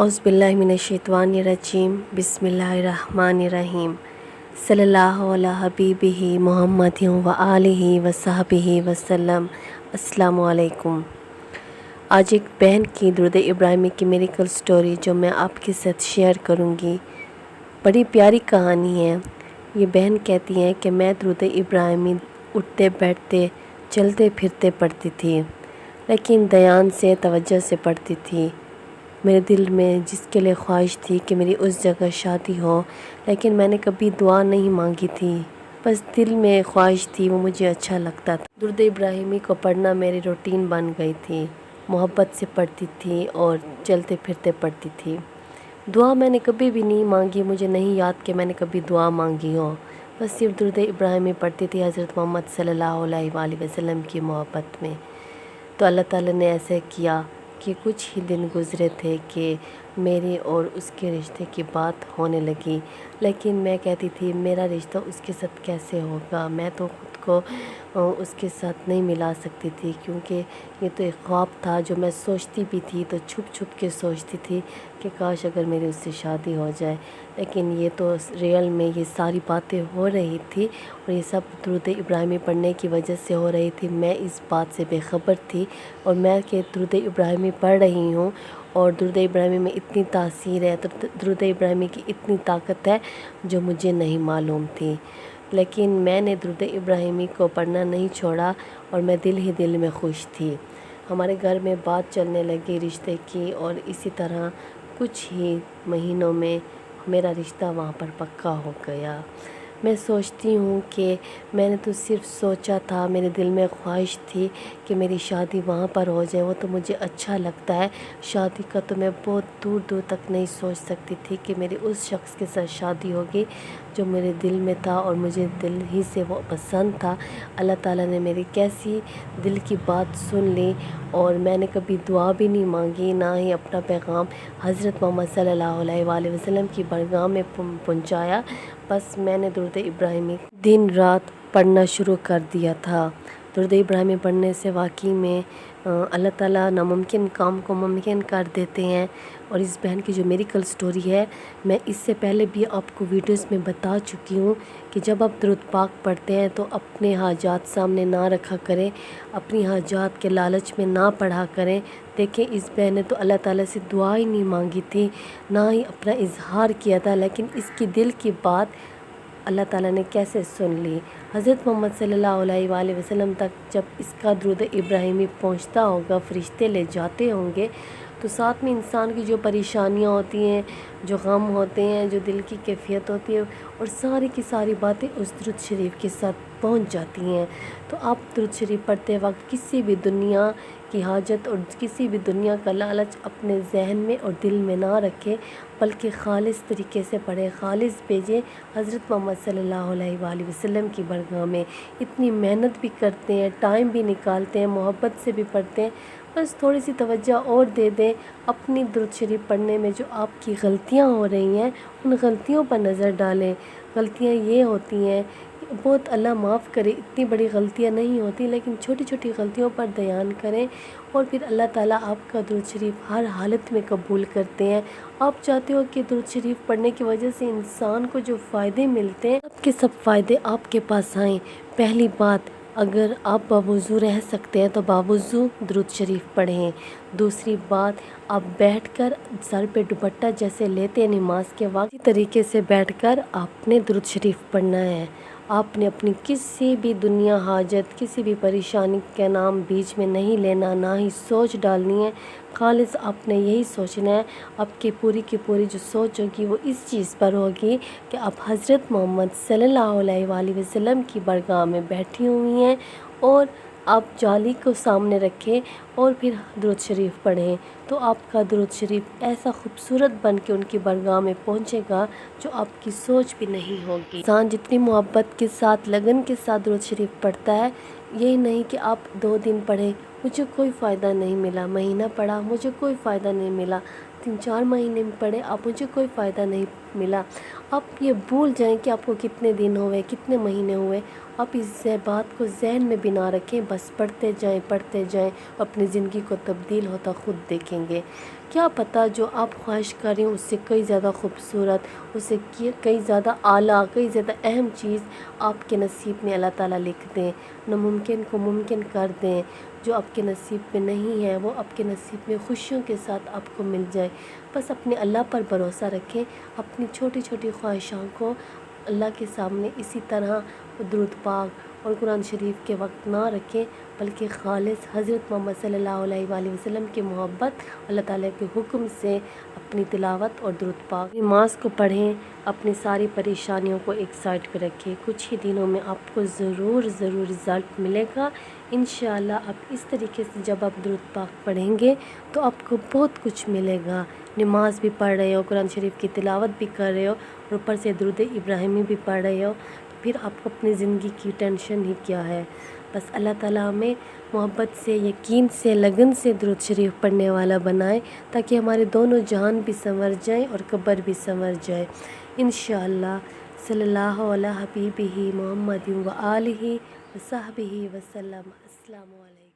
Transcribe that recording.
औज़ुबिल्लाहिमिनश्शैतानिर्रजीम बिस्मिल्लाहिर्रहमानिर्रहीम सल्लल्लाहु अला हबीबिही मुहम्मदिन व आलिही व सहबिही वसल्लम। अस्सलामु अलैकुम। आज एक बहन की दुरूद इब्राहिमी की मेरिकल स्टोरी जो मैं आपके साथ शेयर करूंगी। बड़ी प्यारी कहानी है। ये बहन कहती हैं कि मैं दुरूद इब्राहिमी उठते बैठते चलते फिरते पढ़ती थी, लेकिन ध्यान से तवज्जो से पढ़ती थी। मेरे दिल में जिसके लिए ख्वाहिश थी कि मेरी उस जगह शादी हो, लेकिन मैंने कभी दुआ नहीं मांगी थी, बस दिल में ख्वाहिश थी, वो मुझे अच्छा लगता था। दुरूद इब्राहिमी को पढ़ना मेरी रूटीन बन गई थी। मोहब्बत से पढ़ती थी और चलते फिरते पढ़ती थी। दुआ मैंने कभी भी नहीं मांगी, मुझे नहीं याद कि मैंने कभी दुआ मांगी हो। बस सिर्फ दुरूद इब्राहिमी पढ़ती थी हज़रत मोहम्मद सल्लल्लाहु अलैहि वसल्लम की मोहब्बत में। तो अल्लाह ताला ने ऐसे किया कि कुछ ही दिन गुज़रे थे कि मेरे और उसके रिश्ते की बात होने लगी, लेकिन मैं कहती थी मेरा रिश्ता उसके साथ कैसे होगा। मैं तो ख़ुद को उसके साथ नहीं मिला सकती थी, क्योंकि ये तो एक ख्वाब था जो मैं सोचती भी थी तो छुप छुप के सोचती थी कि काश अगर मेरी उससे शादी हो जाए। लेकिन ये तो रियल में ये सारी बातें हो रही थी और ये सब दुरूद इब्राहिमी पढ़ने की वजह से हो रही थी। मैं इस बात से बेखबर थी और मैं कि दुरूद इब्राहिमी पढ़ रही हूँ और दुरूद इब्राहिमी में इतनी तासीर है, तो दुरूद इब्राहिमी की इतनी ताकत है जो मुझे नहीं मालूम थी। लेकिन मैंने दुरूद इब्राहिमी को पढ़ना नहीं छोड़ा और मैं दिल ही दिल में खुश थी। हमारे घर में बात चलने लगी रिश्ते की और इसी तरह कुछ ही महीनों में मेरा रिश्ता वहाँ पर पक्का हो गया। मैं सोचती हूँ कि मैंने तो सिर्फ सोचा था, मेरे दिल में ख्वाहिश थी कि मेरी शादी वहाँ पर हो जाए, वो तो मुझे अच्छा लगता है। शादी का तो मैं बहुत दूर दूर तक नहीं सोच सकती थी कि मेरी उस शख्स के साथ शादी होगी जो मेरे दिल में था और मुझे दिल ही से वो पसंद था। अल्लाह ताला ने मेरी कैसी दिल की बात सुन ली और मैंने कभी दुआ भी नहीं मांगी, ना ही अपना पैगाम हज़रत मोहम्मद सल्लल्लाहु अलैहि वसल्लम की बारगाह में पहुँचाया। बस मैंने दुरूद इब्राहिमी दिन रात पढ़ना शुरू कर दिया था। दुरूद इब्राहिमी पढ़ने से वाकई में अल्लाह ताला नामुमकिन काम को मुमकिन कर देते हैं। और इस बहन की जो मेरिकल स्टोरी है, मैं इससे पहले भी आपको वीडियोस में बता चुकी हूँ कि जब आप दुरूद पाक पढ़ते हैं तो अपने हाजात सामने ना रखा करें, अपनी हाजात के लालच में ना पढ़ा करें। देखें, इस बहन ने तो अल्लाह ताला से दुआ ही नहीं मांगी थी, ना ही अपना इजहार किया था, लेकिन इसकी दिल की बात अल्लाह ताला ने कैसे सुन ली। हज़रत मोहम्मद सल्लल्लाहु अलैहि वसल्लम तक जब इसका दुरूद इब्राहिमी पहुंचता होगा, फरिश्ते ले जाते होंगे, तो साथ में इंसान की जो परेशानियां होती हैं, जो गम होते हैं, जो दिल की कैफियत होती है, और सारी की सारी बातें उस दुरूद शरीफ के साथ पहुंच जाती हैं। तो आप दुरूद शरीफ पढ़ते वक्त किसी भी दुनिया की हाजत और किसी भी दुनिया का लालच अपने जहन में और दिल में ना रखें, बल्कि खालिस तरीके से पढ़ें, खालिस भेजें हज़रत मोहम्मद सल्लल्लाहु अलैहि वसल्लम की बारगाह में। इतनी मेहनत भी करते हैं, टाइम भी निकालते हैं, मोहब्बत से भी पढ़ते हैं, बस थोड़ी सी तवज्जो और दे दें अपनी दुरूद शरीफ पढ़ने में। जो आपकी गलतियां हो रही हैं, उन गलतियों पर नज़र डालें। गलतियां ये होती हैं, बहुत अल्लाह माफ़ करे, इतनी बड़ी गलतियां नहीं होती, लेकिन छोटी छोटी गलतियों पर ध्यान करें और फिर अल्लाह ताला आपका दुरूद शरीफ हर हालत में कबूल करते हैं। आप चाहते हो कि दुरूद शरीफ पढ़ने की वजह से इंसान को जो फ़ायदे मिलते हैं, सबके सब फ़ायदे आपके पास आएँ। पहली बात, अगर आप बावुज़ू रह सकते हैं तो बावुज़ू दुरूद शरीफ पढ़ें। दूसरी बात, आप बैठकर सर पे दुपट्टा जैसे लेते हैं नमाज के वक्त, इसी तरीके से बैठकर आपने दुरूद शरीफ पढ़ना है। आपने अपनी किसी भी दुनिया हाजत, किसी भी परेशानी का नाम बीच में नहीं लेना, ना ही सोच डालनी है। खालिस आपने यही सोचना है, आपकी पूरी की पूरी जो सोच होगी वो इस चीज़ पर होगी कि आप हज़रत मोहम्मद सल्लल्लाहु अलैहि वसल्लम की बारगाह में बैठी हुई हैं और आप जाली को सामने रखें और फिर दुरूद शरीफ पढ़ें, तो आपका दुरूद शरीफ ऐसा खूबसूरत बन के उनकी बारगाह में पहुंचेगा जो आपकी सोच भी नहीं होगी। इंसान जितनी मोहब्बत के साथ, लगन के साथ दुरूद शरीफ पढ़ता है, यही नहीं कि आप 2 दिन पढ़ें, मुझे कोई फ़ायदा नहीं मिला, महीना पढ़ा, मुझे कोई फ़ायदा नहीं मिला, 3-4 महीने में पढ़े, आप मुझे कोई फ़ायदा नहीं मिला। आप ये भूल जाएं कि आपको कितने दिन हुए, कितने महीने हुए। आप इस बात को ज़हन में भी ना रखें, बस पढ़ते जाएं, अपनी ज़िंदगी को तब्दील होता खुद देखेंगे। क्या पता जो आप ख्वाहिश कर रहे हो उससे कई ज़्यादा खूबसूरत, उससे कई ज़्यादा आला, कई ज़्यादा अहम चीज़ आपके नसीब में अल्लाह ताला लिख दें, नामुमकिन को मुमकिन कर दें। जो आपके नसीब में नहीं है वो आपके नसीब में खुशियों के साथ आपको मिल जाए। बस अपने अल्लाह पर भरोसा रखें, अपनी छोटी छोटी ख्वाहिशों को अल्लाह के सामने इसी तरह दुरूद पाक और कुरान शरीफ के वक्त ना रखें, बल्कि खालिस हज़रत मोहम्मद सल्लल्लाहु अलैहि वसल्लम की मोहब्बत, अल्लाह ताला के हुक्म से अपनी तिलावत और दुरूद पाक नमाज को पढ़ें। अपनी सारी परेशानियों को एक साइड पे रखें। कुछ ही दिनों में आपको ज़रूर रिज़ल्ट मिलेगा इंशाअल्लाह। आप इस तरीके से जब आप दुरूद पाक पढ़ेंगे तो आपको बहुत कुछ मिलेगा। नमाज भी पढ़ रहे हो, कुरान शरीफ की तिलावत भी कर रहे हो और ऊपर से दुरूद इब्राहिमी भी पढ़ रहे हो, फिर आपको अपनी ज़िंदगी की टेंशन ही क्या है। बस अल्लाह ताला हमें मोहब्बत से, यकीन से, लगन से दुरूद शरीफ पढ़ने वाला बनाए, ताकि हमारे दोनों जहान भी संवर जाएं और कब्र भी संवर जाए इंशाअल्लाह। सल्लल्लाहु अला हबीबिही मुहम्मदिन व आलिही व सहबिही वसल्लम। अस्सलामु अलैकुम।